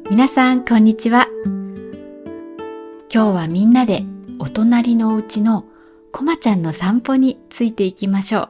皆さん、こんにちは。今日はみんなでお隣のお家のコマちゃんの散歩についていきましょう。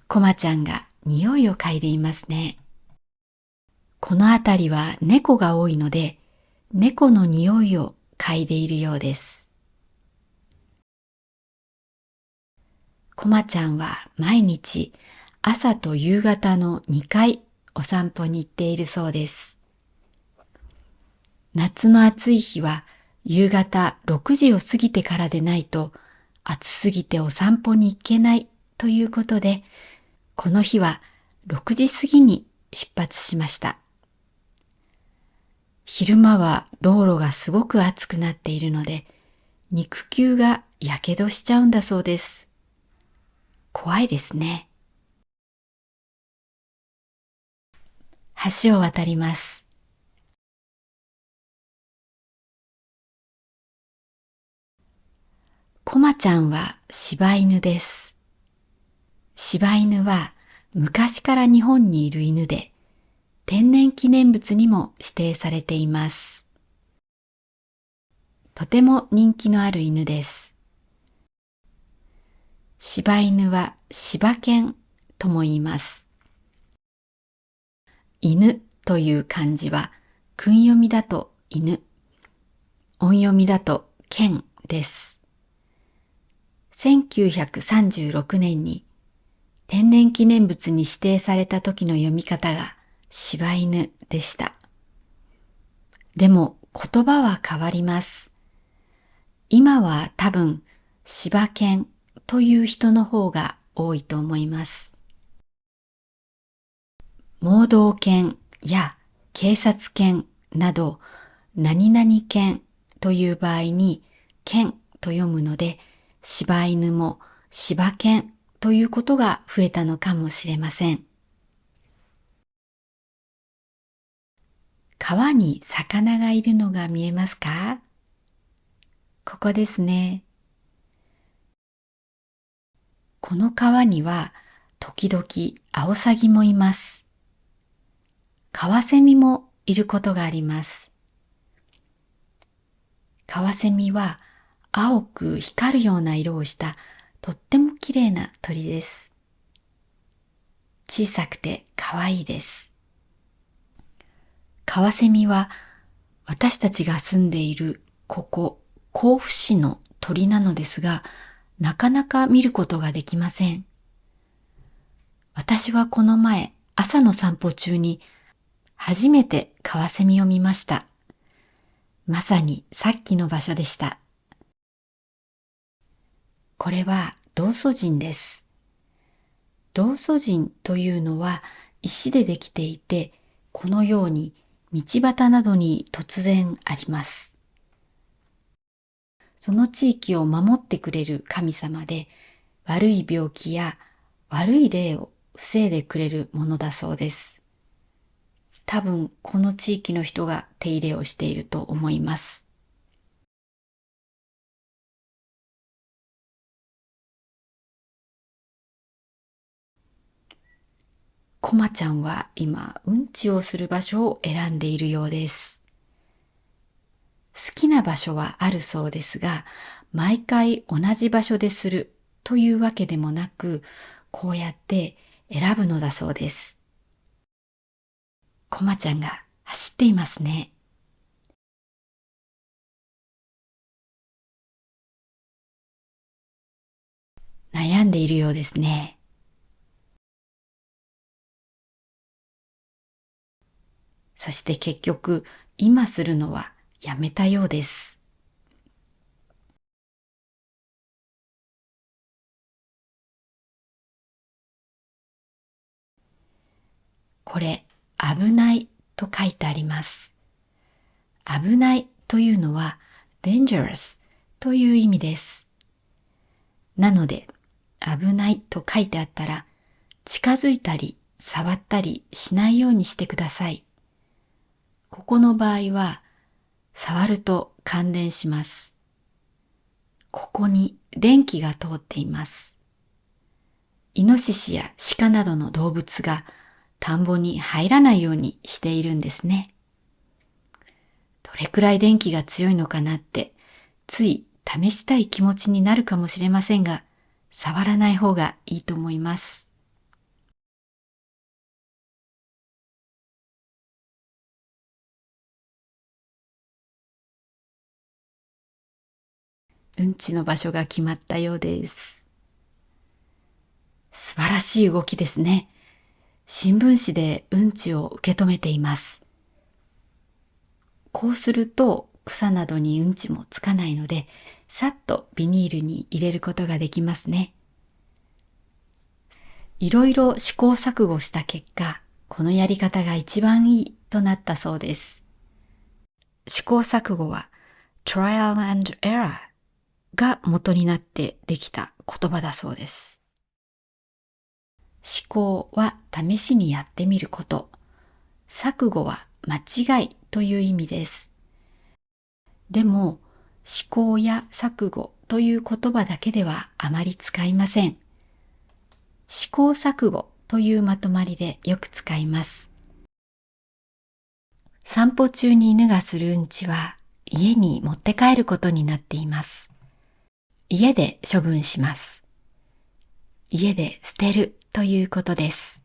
コマちゃんが匂いを嗅いでいますね。この辺りは猫が多いので、猫の匂いを嗅いでいるようです。コマちゃんは毎日朝と夕方の2回お散歩に行っているそうです。夏の暑い日は夕方6時を過ぎてからでないと暑すぎてお散歩に行けないということで、この日は6時過ぎに出発しました。昼間は道路がすごく暑くなっているので、肉球がやけどしちゃうんだそうです。怖いですね。橋を渡ります。コマちゃんは柴犬です。柴犬は昔から日本にいる犬で、天然記念物にも指定されています。とても人気のある犬です。柴犬は柴犬とも言います。犬という漢字は訓読みだと犬、音読みだと犬です。1936年に天然記念物に指定された時の読み方が柴犬でした。でも言葉は変わります。今は多分柴犬という人の方が多いと思います。盲導犬や警察犬など何々犬という場合に犬と読むので、柴犬も柴犬ということが増えたのかもしれません。川に魚がいるのが見えますか？ここですね。この川には時々アオサギもいます。カワセミもいることがあります。カワセミは青く光るような色をしたとっても綺麗な鳥です。小さくて可愛いです。カワセミは私たちが住んでいるここ甲府市の鳥なのですが、なかなか見ることができません。私はこの前朝の散歩中に初めてカワセミを見ました。まさにさっきの場所でした。これは道祖神です。道祖神というのは石でできていて、このように道端などに突然あります。その地域を守ってくれる神様で、悪い病気や悪い霊を防いでくれるものだそうです。多分この地域の人が手入れをしていると思います。コマちゃんは今うんちをする場所を選んでいるようです。好きな場所はあるそうですが、毎回同じ場所でするというわけでもなく、こうやって選ぶのだそうです。コマちゃんが走っていますね。悩んでいるようですね。そして結局、今するのはやめたようです。これ、危ないと書いてあります。危ないというのは dangerous という意味です。なので、危ないと書いてあったら、近づいたり触ったりしないようにしてください。ここの場合は、触ると感電します。ここに電気が通っています。イノシシや鹿などの動物が田んぼに入らないようにしているんですね。どれくらい電気が強いのかなって、つい試したい気持ちになるかもしれませんが、触らない方がいいと思います。うんちの場所が決まったようです。素晴らしい動きですね。新聞紙でうんちを受け止めています。こうすると草などにうんちもつかないので、さっとビニールに入れることができますね。いろいろ試行錯誤した結果、このやり方が一番いいとなったそうです。試行錯誤は trial and error が元になってできた言葉だそうです。試行は試しにやってみること。錯誤は間違いという意味です。でも、試行や錯誤という言葉だけではあまり使いません。試行錯誤というまとまりでよく使います。散歩中に犬がするうんちは家に持って帰ることになっています。家で処分します。家で捨てるということです。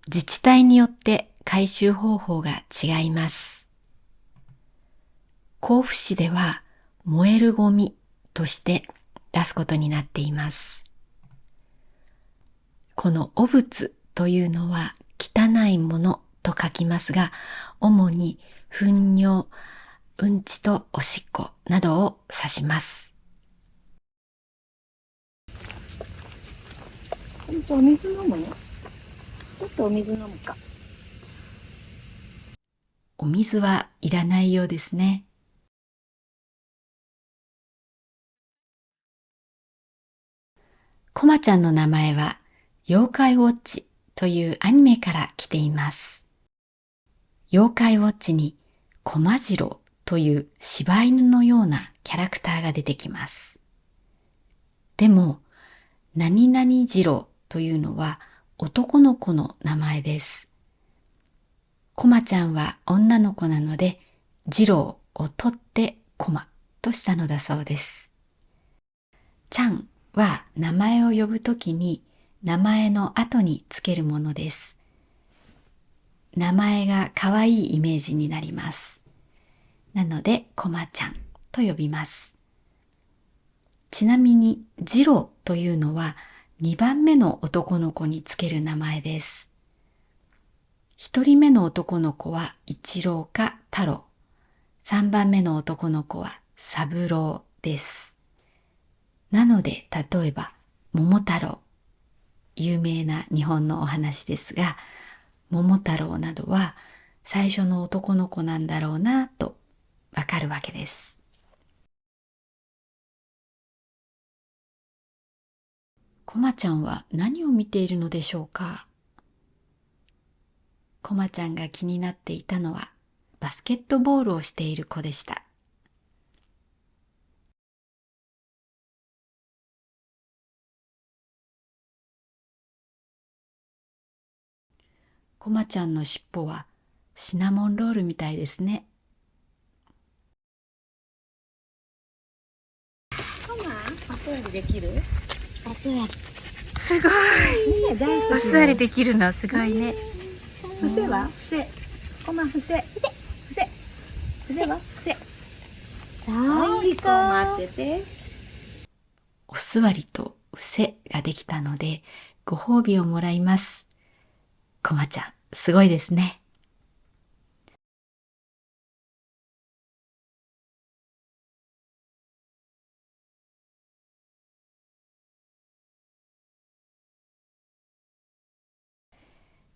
自治体によって回収方法が違います。甲府市では燃えるゴミとして出すことになっています。この汚物というのは汚いものと書きますが、主に糞尿、うんちとおしっこなどを指します。お水飲むの？ちょっとお水飲むか。お水はいらないようですね。コマちゃんの名前は妖怪ウォッチというアニメから来ています。妖怪ウォッチにコマジロという柴犬のようなキャラクターが出てきます。でも、何々次郎というのは男の子の名前です。コマちゃんは女の子なので、次郎を取ってコマとしたのだそうです。ちゃんは名前を呼ぶときに名前の後につけるものです。名前が可愛いイメージになります。なので、コマちゃんと呼びます。ちなみに、次郎というのは2番目の男の子につける名前です。1人目の男の子は一郎か太郎。3番目の男の子は三郎です。なので、例えば、桃太郎。有名な日本のお話ですが、桃太郎などは最初の男の子なんだろうなとわかるわけです。コマちゃんは何を見ているのでしょうか？コマちゃんが気になっていたのはバスケットボールをしている子でした。コマちゃんの尻尾はシナモンロールみたいですね。ママ、お座りできる？お座り。すごい。お大好き。座りできるのすごいね。伏せは？伏せ。コマ伏せ。伏せ。伏せは？伏せ。はい、こう待ってて。お座りと伏せができたのでご褒美をもらいます。コマちゃん、すごいですね。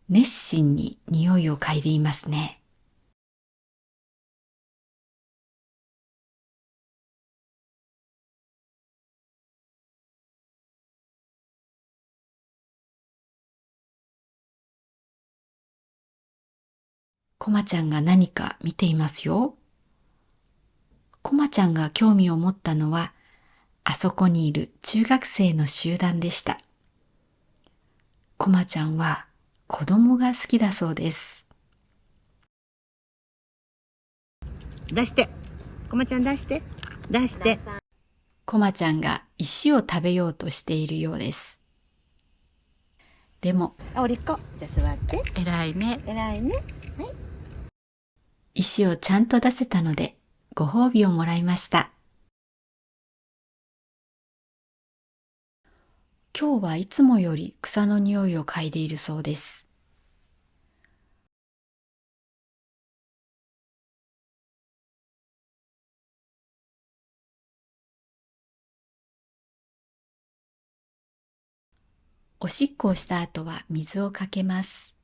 熱心に匂いを嗅いでいますね。コマちゃんが何か見ていますよ。コマちゃんが興味を持ったのは、あそこにいる中学生の集団でした。コマちゃんは子供が好きだそうです。出して。こまちゃん出して。出して。こまちゃんが石を食べようとしているようです。でも、あ、おりっこ。じゃあ座って。偉いね。偉いね。石をちゃんと出せたので、ご褒美をもらいました。今日はいつもより草の匂いを嗅いでいるそうです。おしっこをした後は水をかけます。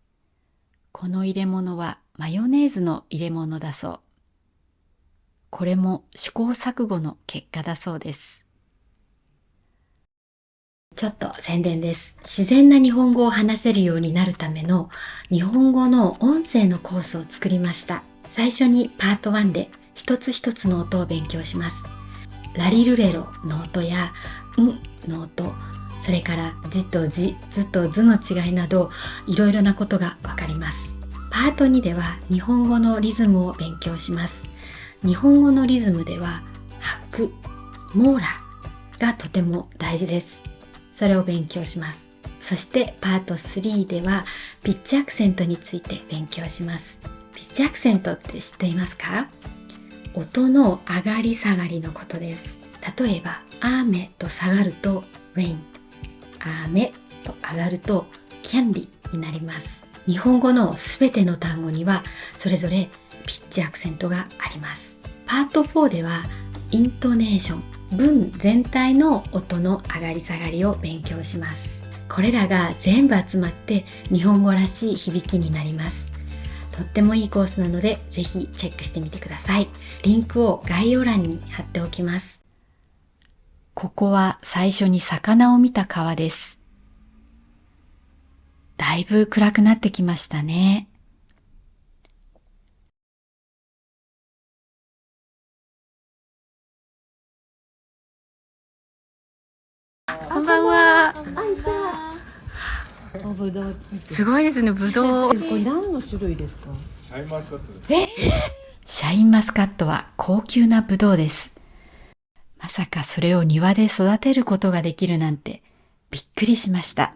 この入れ物はマヨネーズの入れ物だそう。これも試行錯誤の結果だそうです。ちょっと宣伝です。自然な日本語を話せるようになるための日本語の音声のコースを作りました。最初にパート1で一つ一つの音を勉強します。ラリルレロの音やんの音、それからじとじ、ずとずの違いなどいろいろなことがわかります。パート2では日本語のリズムを勉強します。日本語のリズムでは拍、網羅がとても大事です。それを勉強します。そしてパート3ではピッチアクセントについて勉強します。ピッチアクセントって知っていますか？音の上がり下がりのことです。例えば雨と下がると rain、雨と上がると candy になります。日本語のすべての単語にはそれぞれピッチアクセントがあります。パート4ではイントネーション、文全体の音の上がり下がりを勉強します。これらが全部集まって日本語らしい響きになります。とってもいいコースなのでぜひチェックしてみてください。リンクを概要欄に貼っておきます。ここは最初に魚を見た川です。だいぶ暗くなってきましたね。こんばんは。おぶどう。すごいですね、ぶどう。これ何の種類ですか？シャインマスカットです。シャインマスカットは高級なぶどうです。まさかそれを庭で育てることができるなんてびっくりしました。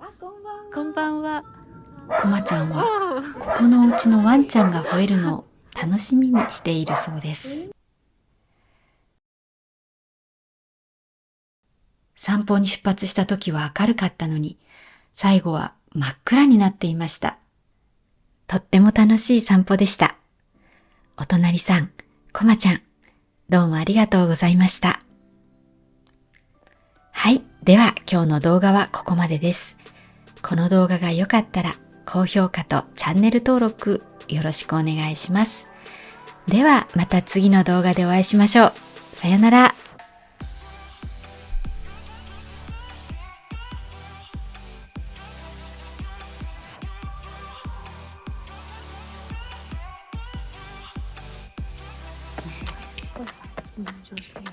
あ、こんばんは。こんばんは。こまちゃんはここのうちのワンちゃんが吠えるのを楽しみにしているそうです。散歩に出発した時は明るかったのに、最後は真っ暗になっていました。とっても楽しい散歩でした。お隣さん、こまちゃん、どうもありがとうございました。はい、では今日の動画はここまでです。この動画が良かったら高評価とチャンネル登録よろしくお願いします。ではまた次の動画でお会いしましょう。さよなら。緊張してる。